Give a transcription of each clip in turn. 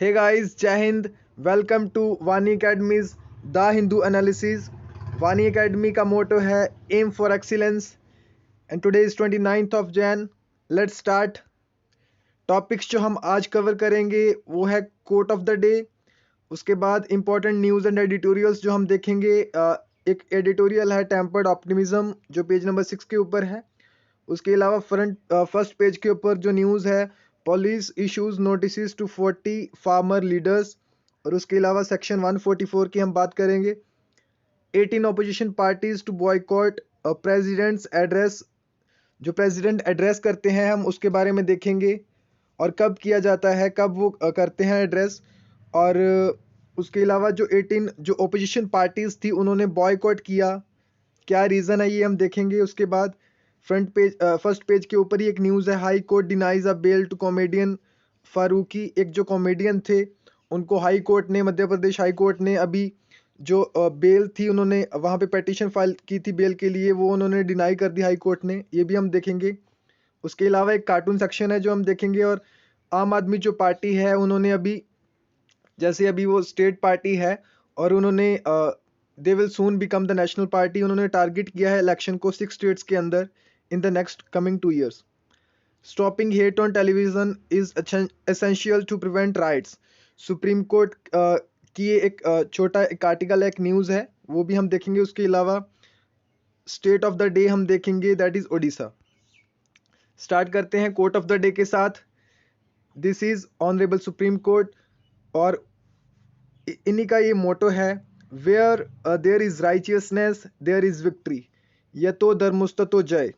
Hey guys, Jai Hind. Welcome to Vani Academy's The Hindu Analysis. Vani Academy का मोटो है Aim for Excellence and today is 29th of Jan. Let's start. Topics जो हम आज cover करेंगे वो है coat of the day, उसके बाद इंपॉर्टेंट न्यूज़ एंड एडिटोरियल्स जो हम देखेंगे। एक एडिटोरियल है टेम्पर्ड ऑप्टिमिज्म जो पेज नंबर 6 के ऊपर है। उसके अलावा फर्स्ट पेज के ऊपर जो न्यूज़ है, police issues notice to 40 farmer leaders, और उसके अलावा सेक्शन 144 की हम बात करेंगे। 18 opposition parties to boycott president's address, जो प्रेसिडेंट एड्रेस करते हैं हम उसके बारे में देखेंगे और कब किया जाता है, कब वो करते हैं एड्रेस। और उसके अलावा जो 18 जो ओपोजिशन पार्टीज थी उन्होंने बॉयकॉट किया, क्या रीज़न है ये हम देखेंगे। उसके बाद फर्स्ट पेज के ऊपर ही एक न्यूज़ है, High Court denies a bail to comedian Faruqui. एक जो कॉमेडियन थे उनको हाई कोर्ट ने, मध्य प्रदेश हाई कोर्ट ने अभी जो बेल थी, उन्होंने वहाँ पे पेटिशन फाइल की थी बेल के लिए, वो उन्होंने डिनाई कर दी हाई कोर्ट ने, ये भी हम देखेंगे। उसके अलावा एक कार्टून सेक्शन है जो हम देखेंगे। और आम आदमी जो पार्टी है उन्होंने अभी, जैसे अभी वो स्टेट पार्टी है और उन्होंने they will soon become the national party, उन्होंने टारगेट किया है इलेक्शन को 6 स्टेट्स के अंदर in the next coming 2 years। Stopping hate on television is essential to prevent riots. Supreme Court की ये एक छोटा एक आर्टिकल है, एक न्यूज़ है, वो भी हम देखेंगे। उसके अलावा स्टेट ऑफ द डे हम देखेंगे, दैट इज ओडिशा। स्टार्ट करते हैं कोर्ट ऑफ द डे के साथ। This is honourable Supreme Court, और इन्हीं का ये मोटो है, where there is righteousness there is victory, यतो धर्मुस्ततो जय।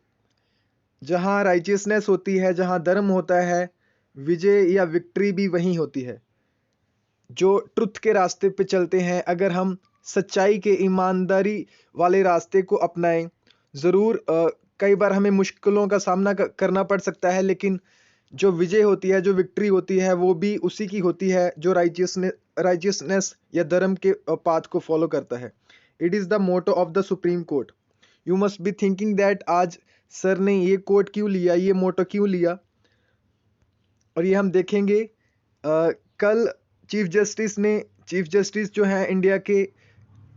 जहाँ राइचियसनेस होती है, जहाँ धर्म होता है, विजय या विक्ट्री भी वहीं होती है। जो ट्रुथ के रास्ते पे चलते हैं, अगर हम सच्चाई के, ईमानदारी वाले रास्ते को अपनाएं, ज़रूर कई बार हमें मुश्किलों का सामना करना पड़ सकता है, लेकिन जो विजय होती है, जो विक्ट्री होती है, वो भी उसी की होती है जो राइचियसनेस या धर्म के पाथ को फॉलो करता है। It is the motto of the Supreme Court. You must be thinking that आज सर ने ये कोट क्यों लिया, ये मोटो क्यों लिया, और ये हम देखेंगे। कल चीफ जस्टिस जो हैं इंडिया के,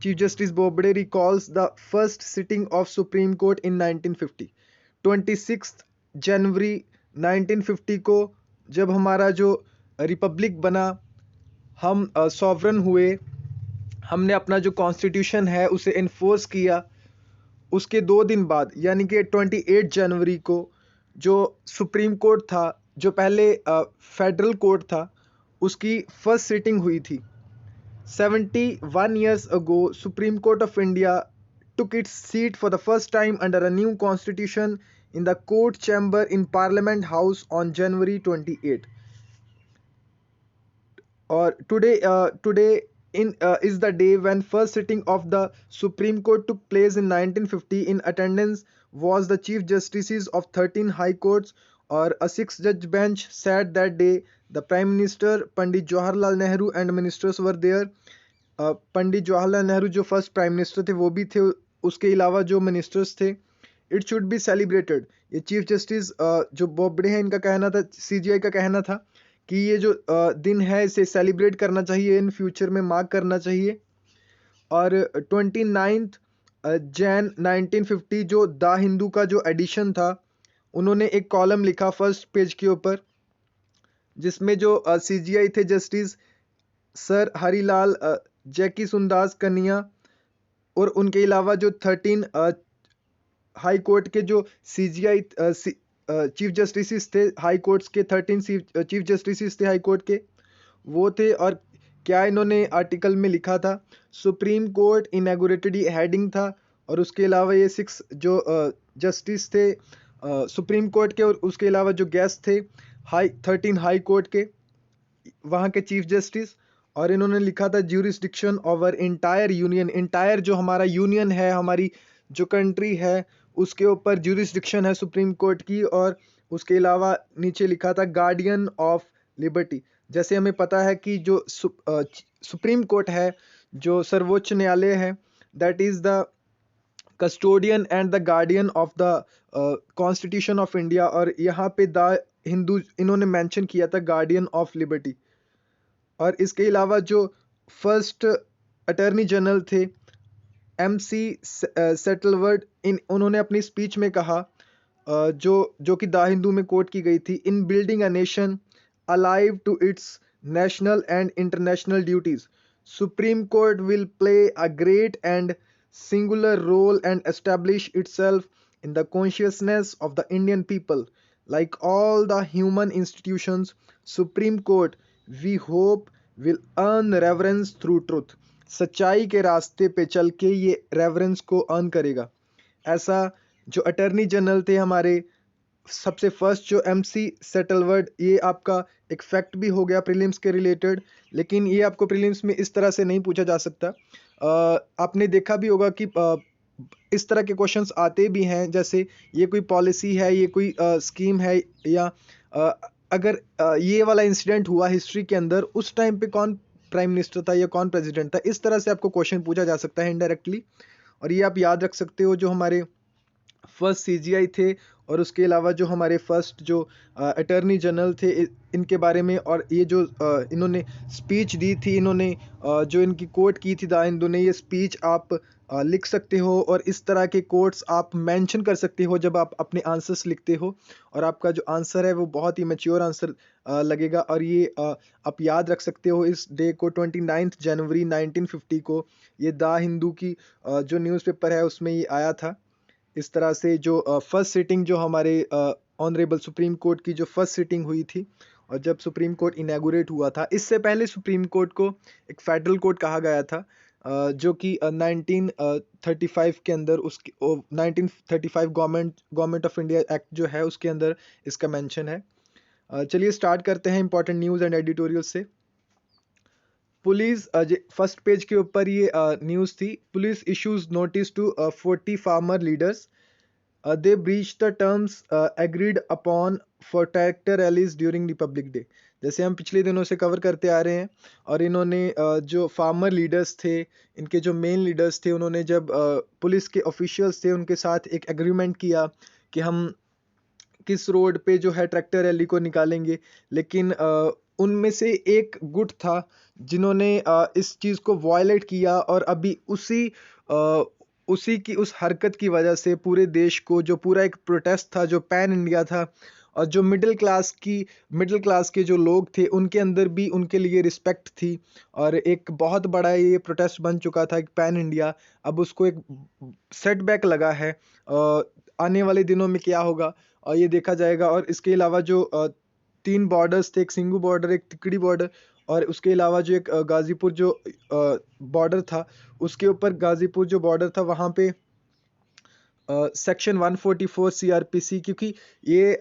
chief justice Bobde recalls the first sitting of Supreme Court in 1950। 26 जनवरी 1950 को जब हमारा जो रिपब्लिक बना, हम सॉवरन हुए, हमने अपना जो कॉन्स्टिट्यूशन है उसे इन्फोर्स किया, उसके 2 दिन बाद यानी कि 28 जनवरी को जो सुप्रीम कोर्ट था, जो पहले फेडरल कोर्ट था, उसकी फर्स्ट सिटिंग हुई थी। 71 years ago, Supreme Court of India took its seat for the first time under a new constitution in the court chamber in Parliament House on January 28. Or today is the day when first sitting of the Supreme Court took place in 1950. In attendance was the Chief Justices of 13 High Courts, or a 6-judge bench sat that day. The Prime Minister Pandit Jawaharlal Nehru and ministers were there. Pandit Jawaharlal Nehru जो first prime minister थे वो भी थे, उसके अलावा जो ministers थे। It should be celebrated. ये चीफ जस्टिस जो बोबड़े हैं, इनका कहना था, सीजीआई का कहना था कि ये जो दिन है इसे सेलिब्रेट करना चाहिए, इन फ्यूचर में मार्क करना चाहिए। और 29 जैन 1950 जो द हिंदू का जो एडिशन था, उन्होंने एक कॉलम लिखा फर्स्ट पेज के ऊपर, जिसमें जो सीजीआई थे जस्टिस सर हरिलाल जैकी सुंदास कन्या, और उनके अलावा जो 13 हाई कोर्ट के जो सीजीआई चीफ जस्टिस थे, हाई कोर्ट्स के 13 चीफ जस्टिस थे हाई कोर्ट के, वो थे। और क्या इन्होंने आर्टिकल में लिखा था, सुप्रीम कोर्ट इनैगोरेटेड हेडिंग था। और उसके अलावा ये 6 जो जस्टिस थे सुप्रीम कोर्ट के, और उसके अलावा जो गेस्ट थे 13 हाई कोर्ट के, वहाँ के चीफ जस्टिस। और इन्होंने लिखा था jurisdiction over entire union, entire जो हमारा यूनियन है, हमारी जो कंट्री है, उसके ऊपर ज्यूरिसडिक्शन है सुप्रीम कोर्ट की। और उसके अलावा नीचे लिखा था गार्डियन ऑफ लिबर्टी। जैसे हमें पता है कि जो सुप्रीम कोर्ट है, जो सर्वोच्च न्यायालय है, that is the custodian and the guardian of the constitution of India. और यहाँ पे द हिंदू इन्होंने मेंशन किया था गार्डियन ऑफ लिबर्टी। और इसके अलावा जो फर्स्ट अटॉर्नी जनरल थे MC सेटलवर्ड, उन्होंने अपनी स्पीच में कहा, जो कि द हिंदू में कोट की गई थी, in building a nation alive to its national and international duties, Supreme Court will play a great and singular role and establish itself in the consciousness of the Indian people. Like all the human institutions, Supreme Court, we hope, will earn reverence through truth. सच्चाई के रास्ते पे चल के ये reverence को earn करेगा। ऐसा जो अटर्नी जनरल थे हमारे सबसे फर्स्ट, जो MC सेटलवर्ड, ये आपका एक फैक्ट भी हो गया प्रीलिम्स के रिलेटेड, लेकिन ये आपको प्रीलिम्स में इस तरह से नहीं पूछा जा सकता। आपने देखा भी होगा कि इस तरह के क्वेश्चंस आते भी हैं, जैसे ये कोई पॉलिसी है, ये कोई स्कीम है, या अगर ये वाला इंसिडेंट हुआ हिस्ट्री के अंदर, उस टाइम पे कौन प्राइम मिनिस्टर था या कौन प्रेसिडेंट था, इस तरह से आपको क्वेश्चन पूछा जा सकता है इनडायरेक्टली। और ये आप याद रख सकते हो, जो हमारे फर्स्ट CGI थे और उसके अलावा जो हमारे फर्स्ट जो अटॉर्नी जनरल थे, इनके बारे में, और ये जो इन्होंने स्पीच दी थी, इन्होंने जो इनकी कोट की थी द हिंदू ने, ये स्पीच आप लिख सकते हो, और इस तरह के कोट्स आप मेंशन कर सकते हो जब आप अपने आंसर्स लिखते हो, और आपका जो आंसर है वो बहुत ही मैच्योर आंसर लगेगा। और ये आप याद रख सकते हो इस डे को, 29 जनवरी 1950 को, ये द हिंदू की जो न्यूज़पेपर है उसमें ये आया था। इस तरह से जो फर्स्ट सिटिंग जो हमारे ऑनरेबल सुप्रीम कोर्ट की जो फर्स्ट सिटिंग हुई थी, और जब सुप्रीम कोर्ट इनैगोरेट हुआ था, इससे पहले सुप्रीम कोर्ट को एक फेडरल कोर्ट कहा गया था, जो कि 1935 के अंदर, उसकी 1935 गवर्नमेंट ऑफ इंडिया एक्ट जो है उसके अंदर इसका मेंशन है। चलिए स्टार्ट करते हैं इंपॉर्टेंट न्यूज़ एंड एडिटोरियल से। पुलिस, फर्स्ट पेज के ऊपर ये न्यूज़ थी, police issues notice to 40 farmer leaders, they breach the terms agreed upon for tractor rallies during Republic Day. जैसे हम पिछले दिनों से कवर करते आ रहे हैं, और इन्होंने जो फार्मर लीडर्स थे, इनके जो मेन लीडर्स थे, उन्होंने जब पुलिस के ऑफिशियल्स थे उनके साथ एक एग्रीमेंट किया कि हम किस रोड पे जो है ट्रैक्टर रैली को निकालेंगे, लेकिन उनमें से एक गुट था जिन्होंने इस चीज़ को वायलेट किया, और अभी उसी की उस हरकत की वजह से पूरे देश को, जो पूरा एक प्रोटेस्ट था जो पैन इंडिया था, और जो मिडिल क्लास के जो लोग थे उनके अंदर भी उनके लिए रिस्पेक्ट थी, और एक बहुत बड़ा ये प्रोटेस्ट बन चुका था एक पैन इंडिया। अब उसको एक सेटबैक लगा है, आने वाले दिनों में क्या होगा और ये देखा जाएगा। और इसके अलावा जो 3 बॉर्डर्स थे, एक सिंगू बॉर्डर, एक तिकड़ी बॉर्डर, और उसके अलावा जो एक गाजीपुर जो बॉर्डर था, उसके ऊपर गाजीपुर जो बॉर्डर था वहाँ पे सेक्शन 144 CRPC, क्योंकि ये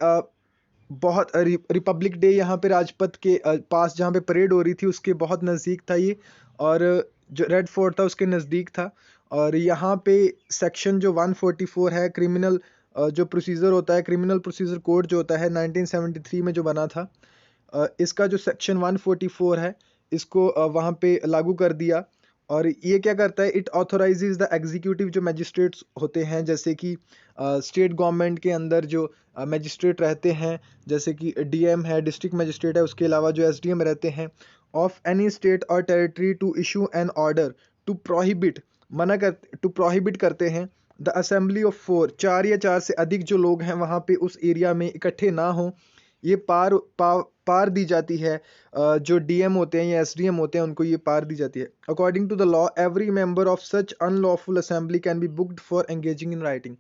बहुत रिपब्लिक डे यहाँ पे राजपथ के पास जहाँ पे परेड हो रही थी उसके बहुत नज़दीक था ये, और जो रेड फोर्ट था उसके नज़दीक था। और यहाँ पे सेक्शन जो 144 है, क्रिमिनल जो प्रोसीजर होता है, क्रिमिनल प्रोसीजर कोड जो होता है 1973 में जो बना था, इसका जो सेक्शन 144 है इसको वहाँ पे लागू कर दिया। और ये क्या करता है, इट ऑथोराइजेज द एग्जीक्यूटिव जो मजिस्ट्रेट्स होते हैं, जैसे कि स्टेट गवर्नमेंट के अंदर जो मजिस्ट्रेट रहते हैं, जैसे कि DM है, डिस्ट्रिक्ट मजिस्ट्रेट है, उसके अलावा जो SDM रहते हैं, ऑफ एनी स्टेट और territory to issue an order to prohibit, to prohibit करते हैं द असेंबली ऑफ 4 या 4 से अधिक जो लोग हैं वहाँ पे उस एरिया में इकट्ठे ना हों, ये पार दी जाती है। जो DM होते हैं या SDM होते हैं उनको ये पार दी जाती है। According to the law every member of such unlawful assembly can be booked for engaging in rioting.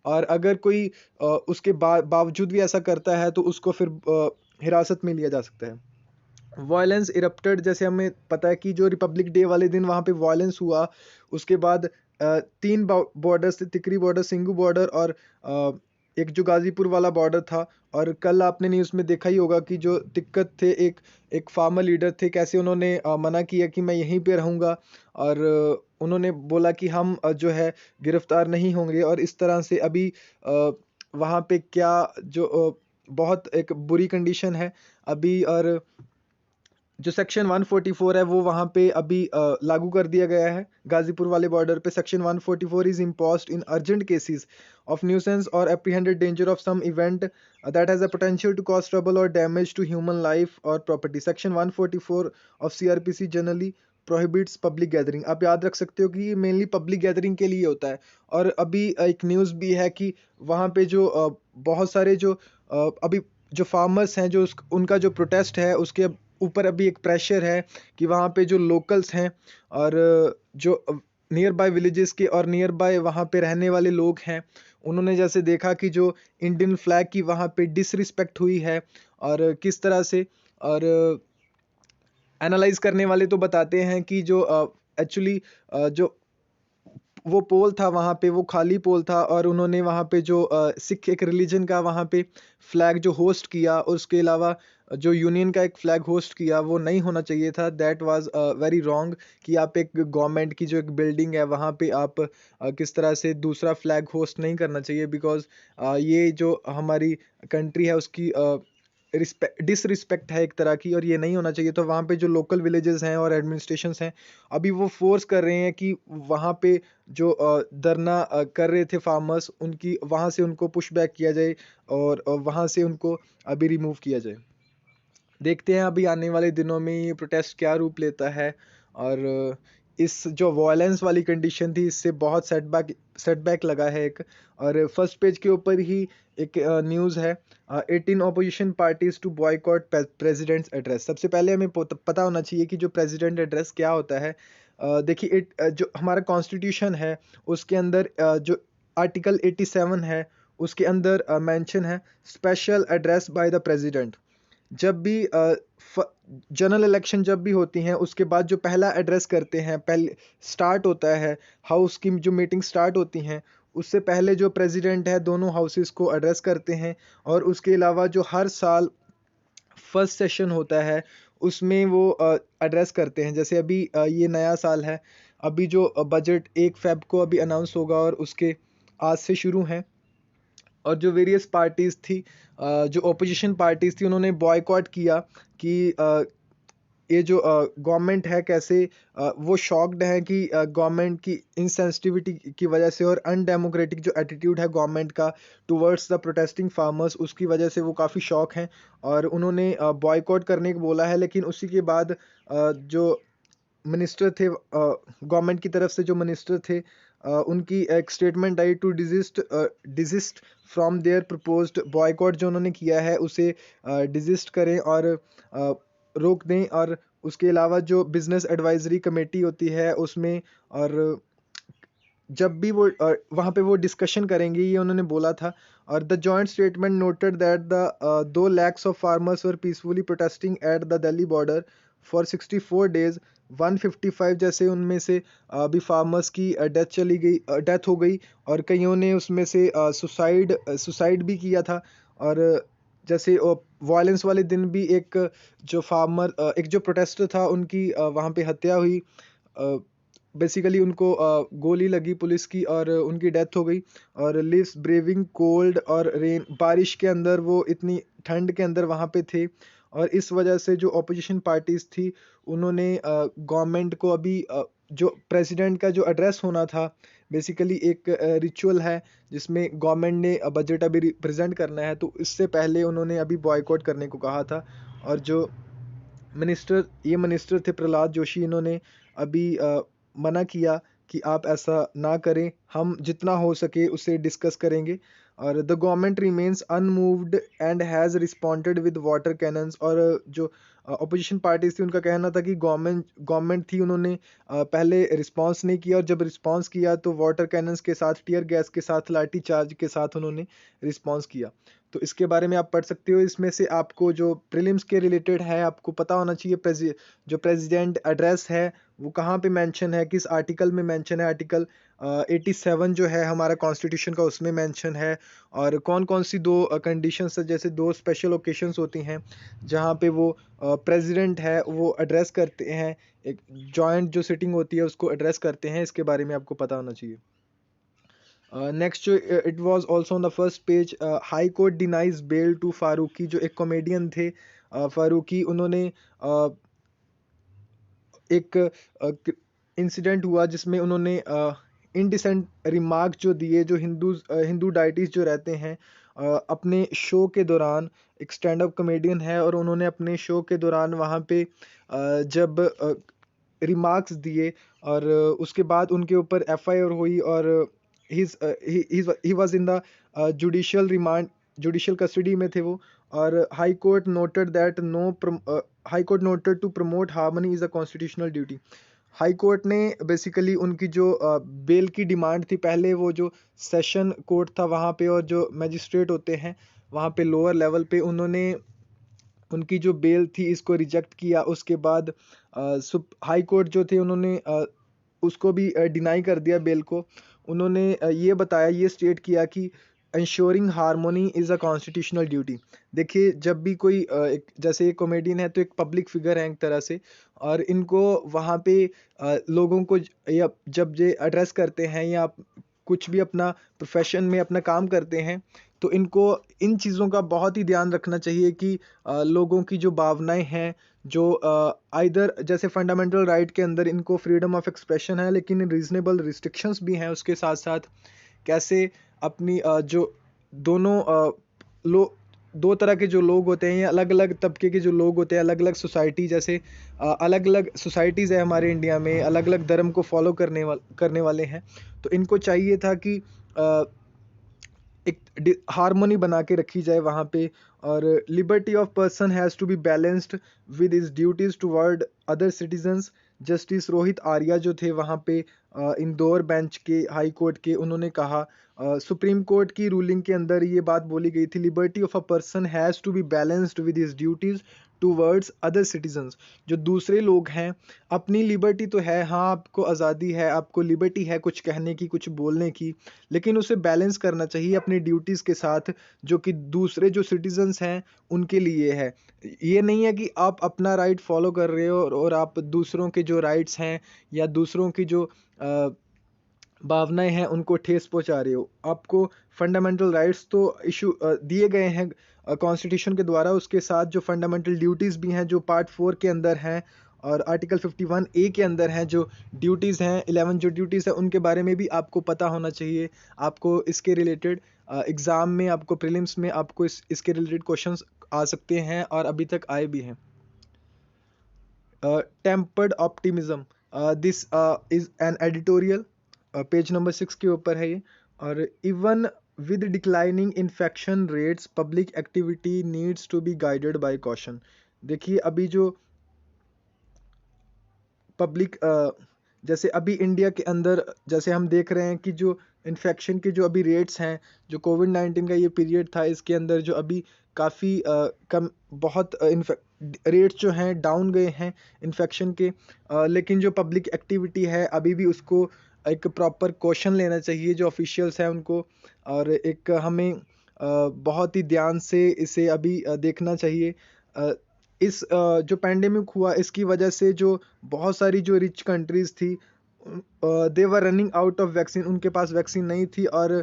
और अगर कोई उसके बावजूद भी ऐसा करता है तो उसको फिर हिरासत में लिया जा सकता है। वायलेंस इरप्टेड, जैसे हमें पता है कि जो रिपब्लिक डे वाले दिन वहाँ पे वायलेंस हुआ, उसके बाद 3 बॉर्डर्स थे, तिकरी बॉर्डर, सिंगू बॉर्डर, और एक जो गाजीपुर वाला बॉर्डर था। और कल आपने न्यूज़ में देखा ही होगा कि जो दिक्कत थे, एक फार्मर लीडर थे, कैसे उन्होंने मना किया कि मैं यहीं पे रहूँगा, और उन्होंने बोला कि हम जो है गिरफ्तार नहीं होंगे। और इस तरह से अभी वहाँ पे क्या जो बहुत एक बुरी कंडीशन है अभी। और जो सेक्शन 144 है वो वहाँ पे अभी लागू कर दिया गया है गाजीपुर वाले बॉर्डर पे। Section 144 is imposed in urgent cases of nuisance और apprehended danger of some event that has a potential to cause trouble और डैमेज टू ह्यूमन लाइफ और property. Section 144 of CrPC generally prohibits public gathering. आप याद रख सकते हो कि ये मेनली पब्लिक गैदरिंग के लिए होता है। और अभी एक न्यूज़ भी है कि वहाँ पे जो बहुत सारे जो अभी जो फार्मर्स हैं, जो उनका जो प्रोटेस्ट है उसके ऊपर अभी एक प्रेशर है कि वहाँ पे जो लोकल्स हैं और जो नियर बाय विलेजेस के और नियर बाय वहाँ पे रहने वाले लोग हैं, उन्होंने जैसे देखा कि जो इंडियन फ्लैग की वहाँ पे डिसरिस्पेक्ट हुई है और किस तरह से। और एनालाइज करने वाले तो बताते हैं कि जो एक्चुअली जो वो पोल था वहाँ पे वो खाली पोल था और उन्होंने वहाँ पे जो सिख एक रिलीजन का वहाँ पे फ्लैग जो होस्ट किया, और उसके अलावा जो यूनियन का एक फ्लैग होस्ट किया, वो नहीं होना चाहिए था। दैट वाज वेरी रॉन्ग कि आप एक गवर्नमेंट की जो एक बिल्डिंग है वहाँ पे आप किस तरह से दूसरा फ्लैग होस्ट नहीं करना चाहिए, बिकॉज ये जो हमारी कंट्री है उसकी डिसरिस्पेक्ट है एक तरह की, और ये नहीं होना चाहिए। तो वहाँ पे जो लोकल विलेजेस हैं और एडमिनिस्ट्रेशंस हैं अभी वो फोर्स कर रहे हैं कि वहाँ पे जो धरना कर रहे थे फार्मर्स, उनकी वहाँ से उनको पुश बैक किया जाए और वहाँ से उनको अभी रिमूव किया जाए। देखते हैं अभी आने वाले दिनों में ये प्रोटेस्ट क्या रूप लेता है। और इस जो वायलेंस वाली कंडीशन थी इससे बहुत सेटबैक लगा है एक। और फर्स्ट पेज के ऊपर ही एक न्यूज़ है, 18 opposition parties to boycott president's address. सबसे पहले हमें पता होना चाहिए कि जो प्रेसिडेंट एड्रेस क्या होता है। देखिए जो हमारा कॉन्स्टिट्यूशन है उसके अंदर जो आर्टिकल 87 है उसके अंदर मेंशन है special address by the president. जब भी जनरल इलेक्शन जब भी होती हैं उसके बाद जो पहला एड्रेस करते हैं, पहले स्टार्ट होता है हाउस की जो मीटिंग स्टार्ट होती हैं उससे पहले जो प्रेसिडेंट है दोनों हाउसेस को एड्रेस करते हैं। और उसके अलावा जो हर साल फर्स्ट सेशन होता है उसमें वो एड्रेस करते हैं। जैसे अभी ये नया साल है, अभी जो बजट 1 फेब को अभी अनाउंस होगा और उसके आज से शुरू हैं। और जो वेरियस पार्टीज थी, जो ओपोजिशन पार्टीज थी, उन्होंने बॉयकॉट किया कि ये जो गवर्नमेंट है कैसे वो शॉक्ड है कि गवर्नमेंट की इनसेंसिटिविटी की वजह से और अनडेमोक्रेटिक जो एटीट्यूड है गवर्नमेंट का टुवर्ड्स द प्रोटेस्टिंग फार्मर्स, उसकी वजह से वो काफ़ी शॉक हैं और उन्होंने बॉयकॉट करने को बोला है। लेकिन उसी के बाद जो मिनिस्टर थे गवर्नमेंट की तरफ से जो मिनिस्टर थे उनकी एक स्टेटमेंट आई to desist from their proposed boycott. जो उन्होंने किया है उसे डिजिस्ट करें और रोक दें। और उसके अलावा जो बिजनेस एडवाइजरी कमेटी होती है उसमें, और जब भी वो वहाँ पे वो डिस्कशन करेंगे ये उन्होंने बोला था। और the joint statement noted that the 2 lakhs of farmers were peacefully protesting at the Delhi border for 64 days। 155 जैसे उनमें से अभी फार्मर्स की डेथ हो गई और कईयों ने उसमें से सुसाइड भी किया था। और जैसे वायलेंस वाले दिन भी एक जो एक जो प्रोटेस्टर था उनकी वहाँ पे हत्या हुई। बेसिकली उनको गोली लगी पुलिस की और उनकी डेथ हो गई। और लिव्स ब्रेविंग कोल्ड और रेन, बारिश के अंदर वो इतनी ठंड के अंदर वहाँ पे थे। और इस वजह से जो ऑपोजिशन पार्टीज थी उन्होंने गवर्नमेंट को अभी जो प्रेसिडेंट का जो एड्रेस होना था, बेसिकली एक रिचुअल है जिसमें गवर्नमेंट ने बजट अभी रिप्रेजेंट करना है, तो इससे पहले उन्होंने अभी बॉयकॉट करने को कहा था। और जो मिनिस्टर थे प्रहलाद जोशी, इन्होंने अभी मना किया कि आप ऐसा ना करें, हम जितना हो सके उसे डिस्कस करेंगे। और the government remains unmoved and has responded with water cannons. और जो अपोजिशन पार्टीज थी उनका कहना था कि गवर्नमेंट थी, उन्होंने पहले रिस्पांस नहीं किया और जब रिस्पांस किया तो वाटर कैनन्स के साथ, टीयर गैस के साथ, लाठी चार्ज के साथ उन्होंने रिस्पांस किया। तो इसके बारे में आप पढ़ सकते हो। इसमें से आपको जो प्रीलिम्स के रिलेटेड है आपको पता होना चाहिए जो प्रेसिडेंट एड्रेस है वो कहाँ पे मेंशन है, किस आर्टिकल में मेंशन है। आर्टिकल 87 जो है हमारा कॉन्स्टिट्यूशन का उसमें मेंशन है। और कौन कौन सी दो कंडीशंस है, जैसे 2 स्पेशल ओकेशंस होती हैं जहाँ पे वो प्रेसिडेंट है वो एड्रेस करते हैं, एक जॉइंट जो सिटिंग होती है उसको एड्रेस करते हैं। इसके बारे में आपको पता होना चाहिए। नेक्स्ट जो it was also on the first page, High Court denies bail to Faruqui. जो एक कॉमेडियन थे फारूकी, उन्होंने एक इंसिडेंट हुआ जिसमें उन्होंने इनडिसेंट रिमार्क जो दिए, जो हिंदू डाइटिस जो रहते हैं अपने शो के दौरान। एक स्टैंड अप कॉमेडियन है और उन्होंने अपने शो के दौरान वहाँ पे जब रिमार्क्स दिए और उसके बाद उनके ऊपर एफआईआर हुई और he was in the judicial remand, judicial custody में थे वो। और High Court noted that High Court noted to promote harmony is a constitutional duty. High Court ने बेसिकली उनकी जो बेल की डिमांड थी, पहले वो जो सेशन कोर्ट था वहाँ पे और जो मजिस्ट्रेट होते हैं वहाँ पे लोअर लेवल पे, उन्होंने उनकी जो बेल थी इसको रिजेक्ट किया। उसके बाद हाई कोर्ट जो थे उन्होंने उसको भी डिनाई कर दिया बेल को। उन्होंने ये बताया, ये स्टेट किया कि ensuring harmony is a constitutional duty. देखिए जब भी कोई एक जैसे एक कॉमेडियन है तो एक पब्लिक फिगर है एक तरह से, और इनको वहाँ पे लोगों को या जब ये एड्रेस करते हैं या कुछ भी अपना प्रोफेशन में अपना काम करते हैं तो इनको इन चीज़ों का बहुत ही ध्यान रखना चाहिए कि लोगों की जो भावनाएं हैं, जो आइदर जैसे फंडामेंटल राइट के अंदर इनको फ्रीडम ऑफ एक्सप्रेशन है लेकिन रीजनेबल रिस्ट्रिक्शंस भी हैं उसके साथ साथ। कैसे अपनी जो दोनों लो दो तरह के जो लोग होते हैं या अलग अलग तबके के जो लोग होते हैं, अलग अलग सोसाइटी, जैसे अलग अलग सोसाइटीज़ है हमारे इंडिया में, अलग अलग धर्म को फॉलो करने वाले हैं। तो इनको चाहिए था कि एक हारमोनी बना के रखी जाए वहाँ पे। और liberty of person has to be balanced with his duties toward other citizens. Justice Rohit Arya जो थे वहाँ पे इंदौर बेंच के हाई कोर्ट के, उन्होंने कहा सुप्रीम कोर्ट की रूलिंग के अंदर ये बात बोली गई थी, liberty of a person has to be balanced with his duties towards other citizens. जो दूसरे लोग हैं, अपनी लिबर्टी तो है, हाँ आपको आज़ादी है, आपको लिबर्टी है कुछ कहने की, कुछ बोलने की, लेकिन उसे बैलेंस करना चाहिए अपनी ड्यूटीज़ के साथ जो कि दूसरे जो सिटीजन्स हैं उनके लिए है। ये नहीं है कि आप अपना राइट फॉलो कर रहे हो और आप दूसरों के जो राइट्स हैं या दूसरों की जो भावनाएं हैं उनको ठेस पहुंचा रहे हो। आपको फंडामेंटल राइट्स तो दिए गए हैं कॉन्स्टिट्यूशन के द्वारा, उसके साथ जो फंडामेंटल ड्यूटीज़ भी हैं जो पार्ट 4 के अंदर हैं और आर्टिकल 51A के अंदर हैं, जो ड्यूटीज़ हैं 11 जो ड्यूटीज़ हैं उनके बारे में भी आपको पता होना चाहिए। आपको इसके रिलेटेड एग्ज़ाम में, आपको प्रीलिम्स में आपको इसके रिलेटेड क्वेश्चंस आ सकते हैं और अभी तक आए भी हैं। Tempered optimism, this is an editorial, page number 6 के ऊपर है ये। और even with declining infection rates public activity needs to be guided by caution. देखिए अभी जो पब्लिक जैसे अभी इंडिया के अंदर जैसे हम देख रहे हैं कि जो इन्फेक्शन के जो अभी रेट्स हैं, जो कोविड-19 का ये पीरियड था इसके अंदर जो अभी काफ़ी कम, बहुत रेट्स जो हैं डाउन गए हैं इन्फेक्शन के। लेकिन जो पब्लिक एक्टिविटी है अभी भी उसको एक प्रॉपर क्वेश्चन लेना चाहिए जो ऑफिशियल्स हैं उनको, और एक हमें बहुत ही ध्यान से इसे अभी देखना चाहिए। अ, जो पैंडेमिक हुआ इसकी वजह से जो बहुत सारी जो रिच कंट्रीज़ थी they were running out of vaccine, उनके पास वैक्सीन नहीं थी और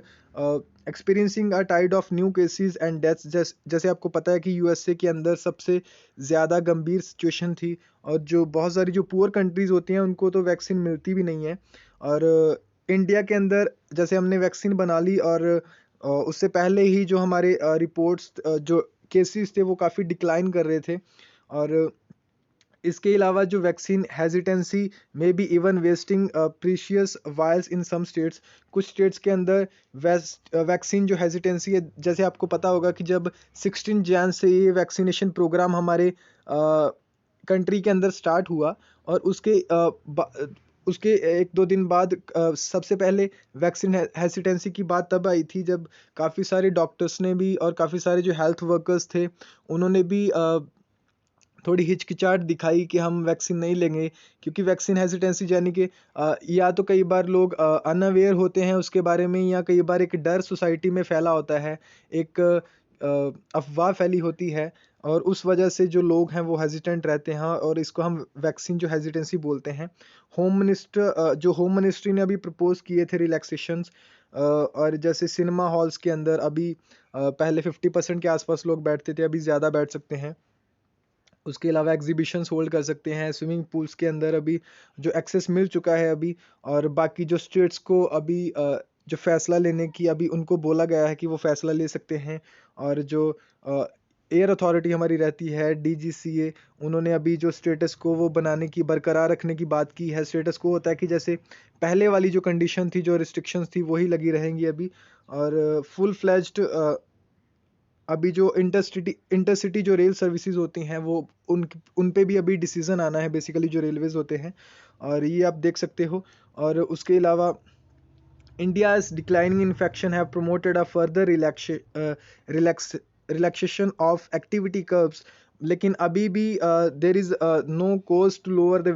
experiencing a tide of new cases and deaths. जैसे आपको पता है कि यूएसए के अंदर सबसे ज़्यादा गंभीर सिचुएशन थी और जो बहुत सारी जो पुअर कंट्रीज़ होती हैं उनको तो वैक्सीन मिलती भी नहीं है। और इंडिया के अंदर जैसे हमने वैक्सीन बना ली और उससे पहले ही जो हमारे रिपोर्ट्स जो केसेस थे वो काफ़ी डिक्लाइन कर रहे थे। और इसके अलावा जो वैक्सीन हेजिटेंसी में be even wasting precious vials in some states, कुछ स्टेट्स के अंदर वैक्सीन जो हेजिटेंसी है, जैसे आपको पता होगा कि जब 16 जैन से ये वैक्सीनेशन प्रोग्राम हमारे कंट्री के अंदर स्टार्ट हुआ और उसके एक दो दिन बाद सबसे पहले वैक्सीन हेसिटेंसी की बात तब आई थी जब काफ़ी सारे डॉक्टर्स ने भी और काफ़ी सारे जो हेल्थ वर्कर्स थे उन्होंने भी थोड़ी हिचकिचाहट दिखाई कि हम वैक्सीन नहीं लेंगे, क्योंकि वैक्सीन हेजिटेंसी यानी कि या तो कई बार लोग अनअवेयर होते हैं उसके बारे में, या कई बार एक डर सोसाइटी में फैला होता है, एक अफवाह फैली होती है और उस वजह से जो लोग हैं वो हेजिटेंट रहते हैं और इसको हम वैक्सीन जो हेजिटेंसी बोलते हैं। जो होम मिनिस्ट्री ने अभी प्रपोज किए थे रिलैक्सेशंस, और जैसे सिनेमा हॉल्स के अंदर अभी पहले 50% के आसपास लोग बैठते थे, अभी ज़्यादा बैठ सकते हैं। उसके अलावा एग्जीबिशंस होल्ड कर सकते हैं, स्विमिंग पूल्स के अंदर अभी जो एक्सेस मिल चुका है अभी। और बाकी जो स्टेट्स को अभी जो फैसला लेने की अभी उनको बोला गया है कि वो फैसला ले सकते हैं। और जो एयर अथॉरिटी हमारी रहती है DGCA, उन्होंने अभी जो स्टेटस को वो बनाने की, बरकरार रखने की बात की है। स्टेटस को होता है कि जैसे पहले वाली जो कंडीशन थी, जो रिस्ट्रिक्शंस थी, वही लगी रहेंगी अभी। और फुल फ्लैज्ड अभी जो इंटरसिटी जो रेल सर्विसेज होती हैं वो उन पे भी अभी डिसीजन आना है, बेसिकली जो रेलवेज होते हैं। और ये आप देख सकते हो। और उसके अलावा India's declining infection have promoted a further relax, relaxation of activity curbs, लेकिन अभी भी there is no cause to lower the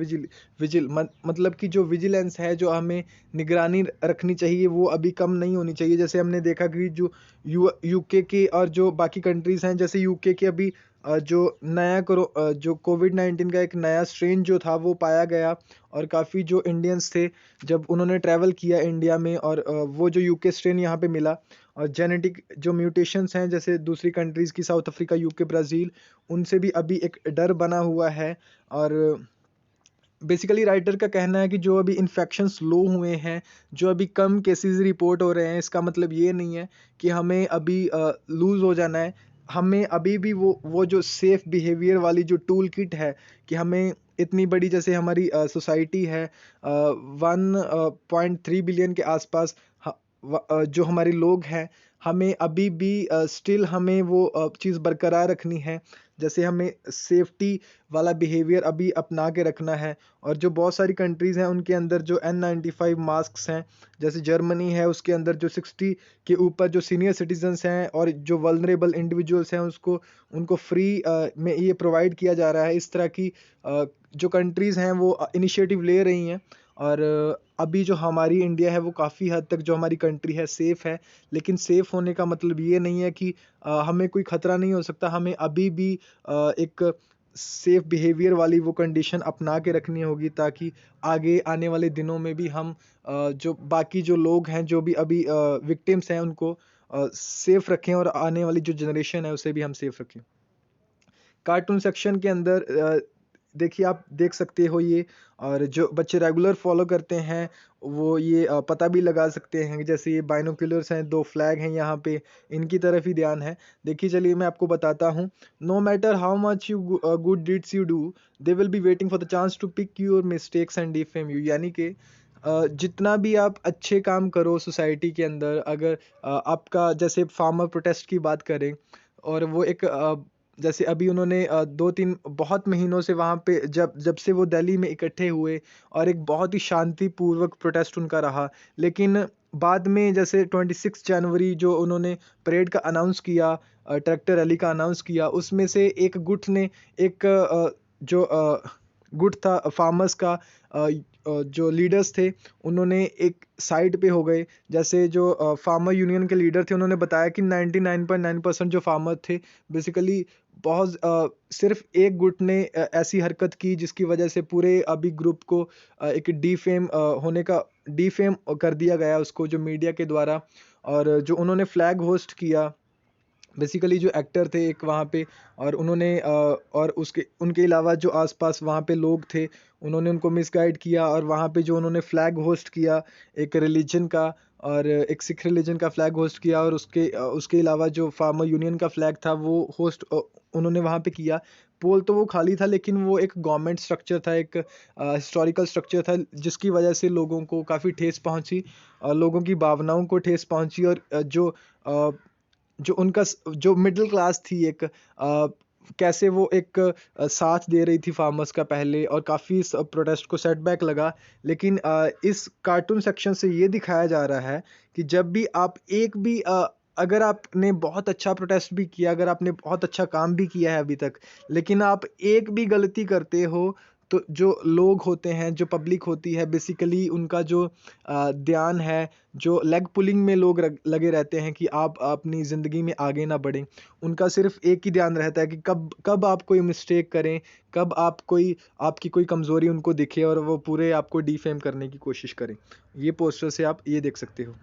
vigil मतलब कि जो विजिलेंस है, जो हमें निगरानी रखनी चाहिए, वो अभी कम नहीं होनी चाहिए। जैसे हमने देखा कि जो यूके के और जो बाकी कंट्रीज़ हैं, जैसे यूके के अभी जो नया जो कोविड-19 का एक नया स्ट्रेन जो था वो पाया गया। और काफ़ी जो इंडियंस थे, जब उन्होंने ट्रैवल किया इंडिया में, और वो जो यूके स्ट्रेन यहाँ पे मिला, और जेनेटिक जो म्यूटेशंस हैं जैसे दूसरी कंट्रीज़ की, साउथ अफ्रीका, यूके, ब्राज़ील, उनसे भी अभी एक डर बना हुआ है। और बेसिकली राइटर का कहना है कि जो अभी इन्फेक्शंस लो हुए हैं, जो अभी कम केसेस रिपोर्ट हो रहे हैं, इसका मतलब ये नहीं है कि हमें अभी लूज़ हो जाना है। हमें अभी भी वो जो सेफ बिहेवियर वाली जो टूल किट है, कि हमें इतनी बड़ी जैसे हमारी सोसाइटी है, 1.3 बिलियन के आसपास जो हमारे लोग हैं, हमें अभी भी स्टिल हमें वो चीज़ बरकरार रखनी है। जैसे हमें सेफ्टी वाला बिहेवियर अभी अपना के रखना है। और जो बहुत सारी कंट्रीज़ हैं उनके अंदर जो N95 मास्क्स हैं, जैसे जर्मनी है, उसके अंदर जो 60 के ऊपर जो सीनियर सिटीजन्स हैं और जो वल्नरेबल इंडिविजुअल्स हैं, उनको फ्री में ये प्रोवाइड किया जा रहा है। इस तरह की जो कंट्रीज़ हैं वो इनिशिएटिव ले रही हैं। और अभी जो हमारी इंडिया है वो काफ़ी हद तक जो हमारी कंट्री है सेफ़ है। लेकिन सेफ़ होने का मतलब ये नहीं है कि हमें कोई ख़तरा नहीं हो सकता। हमें अभी भी एक सेफ बिहेवियर वाली वो कंडीशन अपना के रखनी होगी, ताकि आगे आने वाले दिनों में भी हम जो बाकी जो लोग हैं, जो भी अभी विक्टिम्स हैं, उनको सेफ रखें, और आने वाली जो जनरेशन है उसे भी हम सेफ रखें। कार्टून सेक्शन के अंदर देखिए, आप देख सकते हो ये। और जो बच्चे रेगुलर फॉलो करते हैं वो ये पता भी लगा सकते हैं, जैसे ये बाइनोक्यूलर्स हैं, 2 फ्लैग हैं यहाँ पे, इनकी तरफ ही ध्यान है। देखिए, चलिए मैं आपको बताता हूँ। No matter how much you good deeds you do, they will be waiting for the chance to pick your mistakes and defame you. यानी कि जितना भी आप अच्छे काम करो सोसाइटी के अंदर, अगर आपका जैसे फार्मर प्रोटेस्ट की बात करें, और वो एक जैसे अभी उन्होंने 2-3 बहुत महीनों से वहाँ पे जब जब से वो दिल्ली में इकट्ठे हुए, और एक बहुत ही शांतिपूर्वक प्रोटेस्ट उनका रहा। लेकिन बाद में जैसे 26 जनवरी जो उन्होंने परेड का अनाउंस किया, ट्रैक्टर रैली का अनाउंस किया, उसमें से एक गुट ने एक जो गुट था फार्मर्स का, जो लीडर्स थे, उन्होंने एक साइड पे हो गए। जैसे जो फार्मर यूनियन के लीडर थे, उन्होंने बताया कि 99.9% जो फार्मर थे, बेसिकली बहुत सिर्फ एक गुट ने ऐसी हरकत की जिसकी वजह से पूरे अभी ग्रुप को एक डीफेम कर दिया गया उसको, जो मीडिया के द्वारा। और जो उन्होंने फ्लैग होस्ट किया, बेसिकली जो एक्टर थे एक वहाँ पे, और उन्होंने और उनके अलावा जो आसपास वहाँ पे लोग थे, उन्होंने उनको मिसगाइड किया। और वहाँ पे जो उन्होंने फ्लैग होस्ट किया एक रिलीजन का, और एक सिख रिलीजन का फ्लैग होस्ट किया, और उसके अलावा जो फार्मर यूनियन का फ्लैग था वो होस्ट उन्होंने वहाँ पे किया। पोल तो वो खाली था, लेकिन वो एक गवर्नमेंट स्ट्रक्चर था, एक हिस्टोरिकल स्ट्रक्चर था, जिसकी वजह से लोगों को काफ़ी ठेस पहुँची, लोगों की भावनाओं को ठेस पहुँची। और अ, जो उनका जो मिडिल क्लास थी एक, कैसे वो एक साथ दे रही थी फार्मर्स का पहले, और काफ़ी इस प्रोटेस्ट को सेटबैक लगा। लेकिन इस कार्टून सेक्शन से ये दिखाया जा रहा है कि जब भी आप एक भी अगर आपने बहुत अच्छा प्रोटेस्ट भी किया, अगर आपने बहुत अच्छा काम भी किया है अभी तक, लेकिन आप एक भी गलती करते हो, तो जो लोग होते हैं, जो पब्लिक होती है, बेसिकली उनका जो ध्यान है, जो लेग पुलिंग में लोग लगे रहते हैं कि आप अपनी ज़िंदगी में आगे ना बढ़ें, उनका सिर्फ एक ही ध्यान रहता है कि कब कब आप कोई मिस्टेक करें, कब आपकी कोई कमज़ोरी उनको दिखे, और वो पूरे आपको डिफेम करने की कोशिश करें। ये पोस्टर से आप ये देख सकते हो।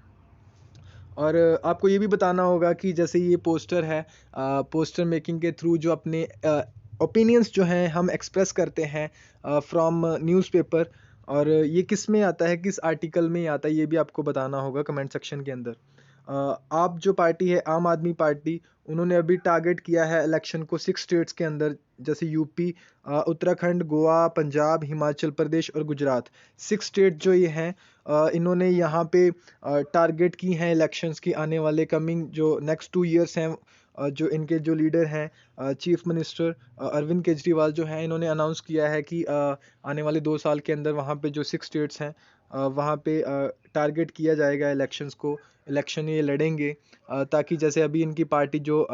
और आपको ये भी बताना होगा कि जैसे ये पोस्टर है, पोस्टर मेकिंग के थ्रू जो अपने ओपिनियंस जो हैं हम एक्सप्रेस करते हैं फ्रॉम न्यूज़पेपर, और ये किस में आता है, किस आर्टिकल में आता है, ये भी आपको बताना होगा कमेंट सेक्शन के अंदर। आप जो पार्टी है आम आदमी पार्टी, उन्होंने अभी टारगेट किया है इलेक्शन को 6 स्टेट्स के अंदर, जैसे यूपी, उत्तराखंड, गोवा, पंजाब, हिमाचल प्रदेश और गुजरात। 6 स्टेट जो ये हैं, इन्होंने यहाँ पे टारगेट की हैं इलेक्शंस की, आने वाले कमिंग जो नेक्स्ट 2 ईयर्स हैं। जो इनके जो लीडर हैं चीफ मिनिस्टर अरविंद केजरीवाल जो हैं, इन्होंने अनाउंस किया है कि आने वाले 2 साल के अंदर वहाँ पे जो 6 स्टेट्स हैं वहाँ पे टारगेट किया जाएगा इलेक्शंस को, इलेक्शन ये लड़ेंगे, ताकि जैसे अभी इनकी पार्टी जो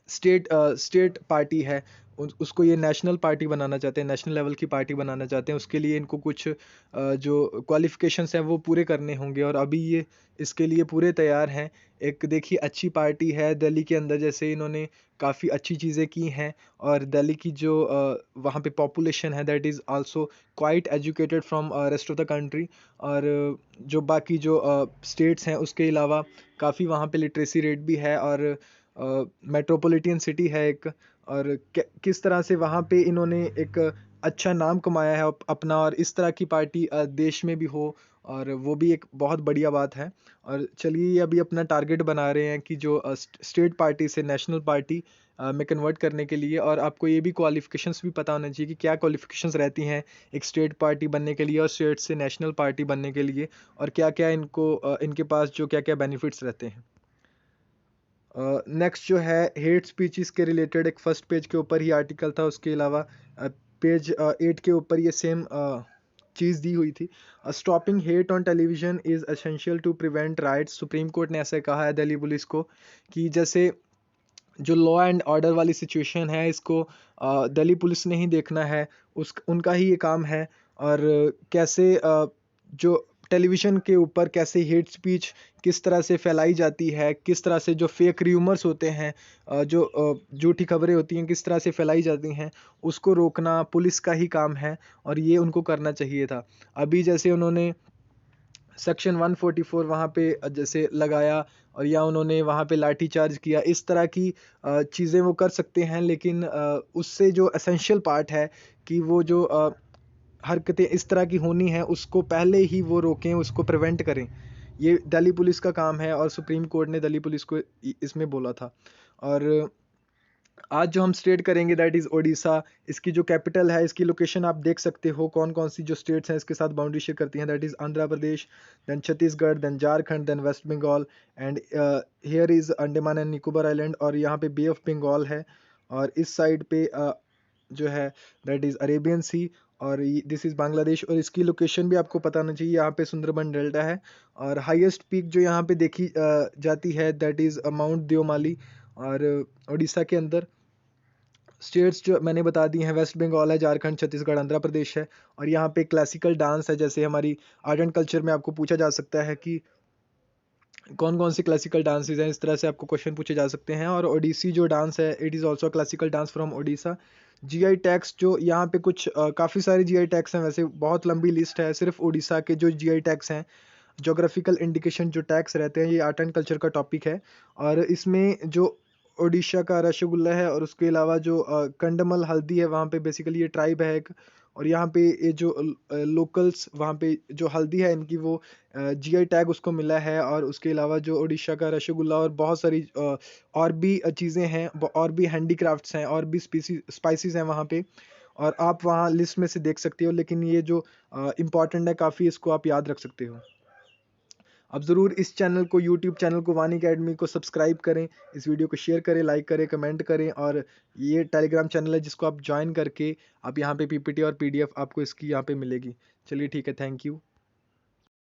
स्टेट पार्टी है उसको ये नेशनल पार्टी बनाना चाहते हैं, नेशनल लेवल की पार्टी बनाना चाहते हैं। उसके लिए इनको कुछ जो क्वालिफिकेशंस हैं वो पूरे करने होंगे, और अभी ये इसके लिए पूरे तैयार हैं। एक देखिए अच्छी पार्टी है दिल्ली के अंदर, जैसे इन्होंने काफ़ी अच्छी चीज़ें की हैं, और दिल्ली की जो वहाँ पे पॉपुलेशन है that is also quite educated from rest of the country. और जो बाकी जो स्टेट्स हैं उसके अलावा काफ़ी वहाँ पे लिटरेसी रेट भी है, और मेट्रोपॉलिटन सिटी है एक, और किस तरह से वहाँ पे इन्होंने एक अच्छा नाम कमाया है अपना, और इस तरह की पार्टी देश में भी हो, और वो भी एक बहुत बढ़िया बात है। और चलिए ये अभी अपना टारगेट बना रहे हैं कि जो स्टेट पार्टी से नेशनल पार्टी में कन्वर्ट करने के लिए। और आपको ये भी क्वालिफिकेशंस भी पता होना चाहिए कि क्या क्वालिफिकेशंस रहती हैं एक स्टेट पार्टी बनने के लिए और स्टेट से नेशनल पार्टी बनने के लिए, और क्या क्या इनको इनके पास जो क्या क्या बेनिफिट्स रहते हैं। नेक्स्ट जो है हेट स्पीचेस के रिलेटेड एक फर्स्ट पेज के ऊपर ही आर्टिकल था, उसके अलावा पेज 8 के ऊपर ये सेम चीज़ दी हुई थी। Stopping hate on television is essential to prevent riots. Supreme Court ने ऐसे कहा है दिल्ली पुलिस को कि जैसे जो लॉ एंड ऑर्डर वाली सिचुएशन है इसको दिल्ली पुलिस ने ही देखना है, उस उनका ही ये काम है। और कैसे जो टेलीविज़न के ऊपर कैसे हेट स्पीच किस तरह से फैलाई जाती है, किस तरह से जो फेक र्यूमर्स होते हैं, जो झूठी खबरें होती हैं किस तरह से फैलाई जाती हैं, उसको रोकना पुलिस का ही काम है, और ये उनको करना चाहिए था। अभी जैसे उन्होंने सेक्शन 144 वहाँ पे जैसे लगाया, और या उन्होंने वहाँ पे लाठी चार्ज किया, इस तरह की चीज़ें वो कर सकते हैं, लेकिन उससे जो एसेंशियल पार्ट है कि वो जो हरकतें इस तरह की होनी है उसको पहले ही वो रोकें, उसको प्रिवेंट करें। ये दिल्ली पुलिस का काम है, और सुप्रीम कोर्ट ने दिल्ली पुलिस को इसमें बोला था। और आज जो हम स्टेट करेंगे दैट इज़ ओडिशा। इसकी जो कैपिटल है, इसकी लोकेशन आप देख सकते हो कौन कौन सी जो स्टेट्स हैं इसके साथ बाउंड्री शेयर करती हैं, that is Andhra Pradesh, then Chhattisgarh, then Jharkhand, then West Bengal, and here is Andaman and Nicobar island, और यहाँ पे बे ऑफ बंगाल है, और इस साइड पे जो है दैट इज़ अरेबियन सी, और दिस इज़ बांग्लादेश। और इसकी लोकेशन भी आपको पता होना चाहिए, यहाँ पे सुंदरबन डेल्टा है। और हाईएस्ट पीक जो यहाँ पे देखी जाती है दैट इज़ माउंट देओमाली। और उड़ीसा के अंदर स्टेट्स जो मैंने बता दी हैं, वेस्ट बंगाल है, झारखंड, छत्तीसगढ़, आंध्र प्रदेश है। और यहाँ पे क्लासिकल डांस है, जैसे हमारी आर्ट एंड कल्चर में आपको पूछा जा सकता है कि कौन कौन से क्लासिकल डांसेज हैं, इस तरह से आपको क्वेश्चन पूछे जा सकते हैं। और ओडिसी जो डांस है it is also classical dance from Odisha. GI tags जो यहाँ पे कुछ काफ़ी सारे जीआई टैग्स हैं, वैसे बहुत लंबी लिस्ट है। सिर्फ उड़ीसा के जो जीआई टैग्स हैं, जोग्राफिकल इंडिकेशन जो टैग्स रहते हैं, ये आर्ट एंड कल्चर का टॉपिक है। और इसमें जो ओडिशा का रसगुल्ला है, और उसके अलावा जो कंडमल हल्दी है, वहाँ पे बेसिकली ये ट्राइब है एक। और यहाँ पे ये जो लोकल्स वहाँ पे जो हल्दी है इनकी, वो जीआई टैग उसको मिला है। और उसके अलावा जो ओडिशा का रसगुल्ला और बहुत सारी और भी चीज़ें हैं, और भी हैंडीक्राफ्ट्स हैं, और भी स्पाइसेस हैं वहाँ पे, और आप वहाँ लिस्ट में से देख सकते हो। लेकिन ये जो इम्पॉर्टेंट है काफ़ी, इसको आप याद रख सकते हो। आप ज़रूर इस चैनल को, यूट्यूब चैनल को वानी अकेडमी को सब्सक्राइब करें, इस वीडियो को शेयर करें, लाइक करें, कमेंट करें। और ये टेलीग्राम चैनल है जिसको आप ज्वाइन करके आप यहाँ पे पीपीटी और पीडीएफ आपको इसकी यहाँ पे मिलेगी। चलिए ठीक है, थैंक यू।